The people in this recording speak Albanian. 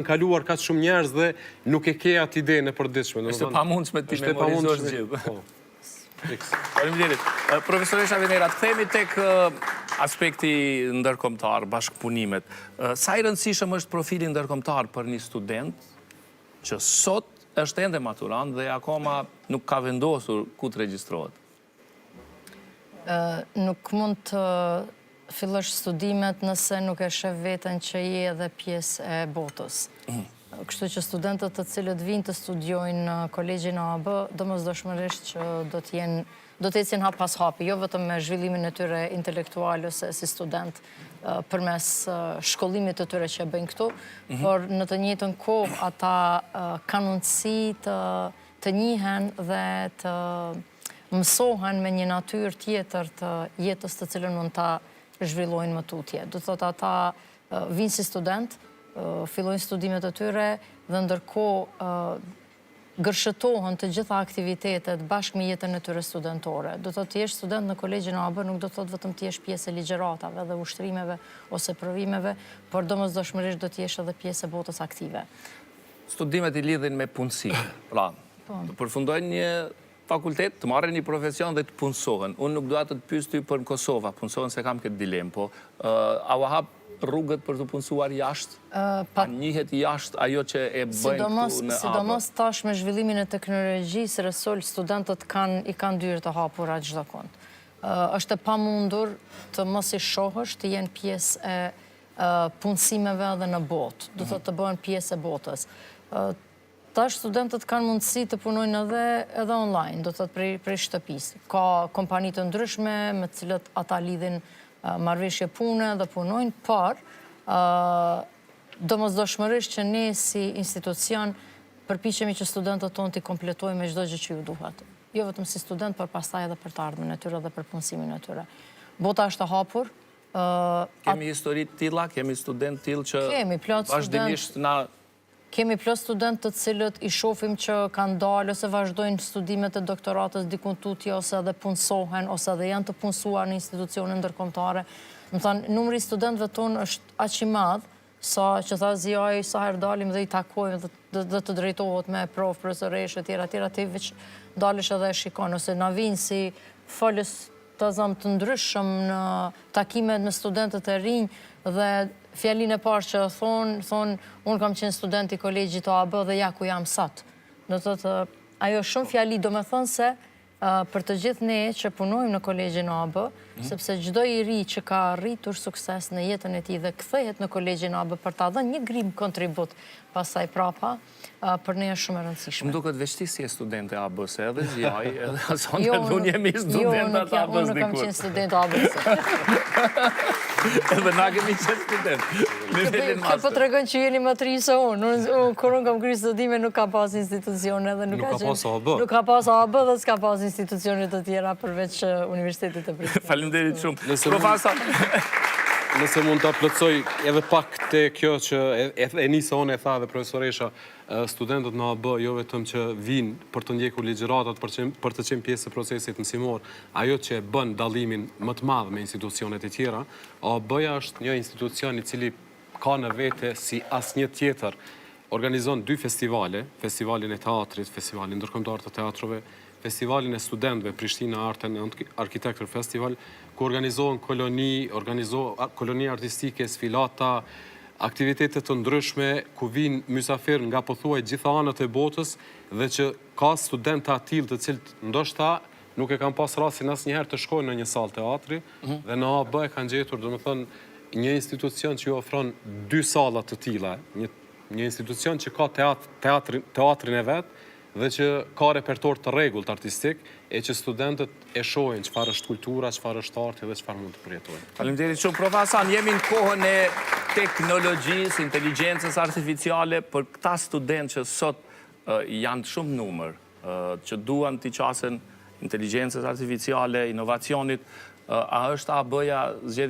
kaluar ka shumë njerëz dhe nuk e ke atë ide në përditshme. Është e pamundshme ti memorizosh gjithë. Faleminderit. Profesoresha Venerat, kthehemi tek aspekti ndërkombëtar, bashkëpunimet. Sa i rëndësishëm është profili ndërkombëtar për një student që sot është ende maturant dhe akoma nuk ka vendosur ku të regjistrohet? Nuk mund të fillosh studimet nëse nuk e sheh veten që je edhe pjesë e botës. Kështu që studentët të cilët vinë të studiojnë në kolegjin AB, domosdoshmërisht që do të ecin hap pas hapi, jo vetëm me zhvillimin e tyre intelektual ose si student përmes shkollimit të tyre që e bëjnë këtu, por në të njëjtën kohë ata kanë mundësi të njihen dhe të mësohen me një natyrë tjetër të jetës të cilën mund ta zhvillojnë më tutje. Do thotë ata vinë si student, fillojnë studimet e tyre dhe ndërkohë gërshëtohen të gjitha aktivitetet bashkë me jetën e tyre studentore. Do thotë të jesh student në kolegjin AB nuk do thotë vetëm të jesh pjesë e ligjëratave dhe ushtrimeve ose provimeve, por domosdoshmërisht do të jesh edhe pjesë e botës aktive. Studimet i lidhin me punësi. Pra, të përfundojnë një fakultet, të marrën një profesion dhe të punësohen. Unë nuk dua të të pyes ty për në Kosovë, punësohen se kam këtë dilemë, po a u hap rrugët për të punësuar jashtë? A njihet jashtë ajo që e bëjnë këtu në AB? Sidomos tash me zhvillimin e teknologjisë, resol studentët i kanë dyrë të hapura çdo kund. Është e pamundur të mos i shohësh, të jenë pjesë e punësimeve edhe në botë, do thotë të bëhen pjesë e botës. Tash studentët kanë mundësi të punojnë edhe online, do thotë prej shtëpisë. Ka kompani të ndryshme me të cilët ata lidhin marrëveshje pune dhe punojnë, por domosdoshmërisht që ne si institucion përpiqemi që studentët tonë t'i kompletojmë me çdo gjë që ju duhet. Jo vetëm si student, por pastaj edhe për të ardhmen e tyre dhe për punësimin e tyre. Bota është e hapur. Kemi histori të tilla, kemi student tillë që vazhdimisht Kemi plot student të cilët i shohim që kanë dalë ose vazhdojnë studimet e doktoratës diku tutje ose edhe punësohen ose edhe janë të punësuar në institucione ndërkombëtare. Më thënë, numri i studentëve tonë është aq i madh sa që tha Ziaj, sa herë dalim dhe i takojmë dhe të drejtohet me profesoreshë etj. Ti veç dalësh edhe e shikon ose na vinë si folës të zamë të ndryshëm në takimet me studentët e rinj dhe fjalinë e parë që thonë, unë kam qenë student i kolegjit AB dhe ja ku jam sot. Do të thotë, ajo shumë fjali do me thonë se për të gjithë ne që punojmë në kolegjin AB, sepse çdo i ri që ka arritur sukses në jetën e tij dhe kthehet në kolegjin AB për ta dhënë një grim kontribut pasaj prapa, për ne është shumë e rëndësishme. Më duket veçti si e studente AB-s, edhe Ziaj, edhe Asonja, unë jemi studentat AB-s dikur. Unë nuk kam qenë student AB-s. Edhe na kemi qenë student. Kjo po tregon që jeni më të rinj se unë. Kur unë kam kryer studime nuk ka pas institucione dhe nuk ka pas AB dhe s'ka pas institucione të tjera përveç Universitetit të Prishtinës. Faleminderit shumë. Profesor, nëse mund ta plotësoj edhe pak te kjo që e nisa unë e tha dhe profesoresha, studentët në AB jo vetëm që vinë për të ndjekur ligjëratat, për të qenë pjesë e procesit mësimor, ajo që bën dallimin më të madh me institucionet e tjera, AB-ja është një institucion i cili ka në vete si asnjë tjetër. Organizon 2 festivale, festivalin e teatrit, festivalin ndërkombëtar të teatrove, festivalin e studentëve Prishtina Art and Architecture Festival, ku organizohen koloni artistike, sfilata, aktivitetet të ndryshme, ku vinë mysafir nga pothuaj gjitha anët e botës dhe që ka studentë të tillë të cilët ndoshta nuk e kanë pas rastin asnjëherë të shkojnë në një sallë teatri dhe në AB e kanë gjetur, domethënë, një institucion që ju ofron 2 salla të tilla, një institucion që ka teatrin e vet dhe që ka repertor të rregullt artistik e që studentët e shohin çfarë është kultura, çfarë është arti dhe çfarë mund të përjetojnë. Faleminderit shumë profesor, jemi në kohën e teknologjisë, inteligjencës artificiale për këta studentë që sot janë shumë numër, që duan t'i qasen inteligjencës artificiale, inovacionit, a është AB-ja zgjedhja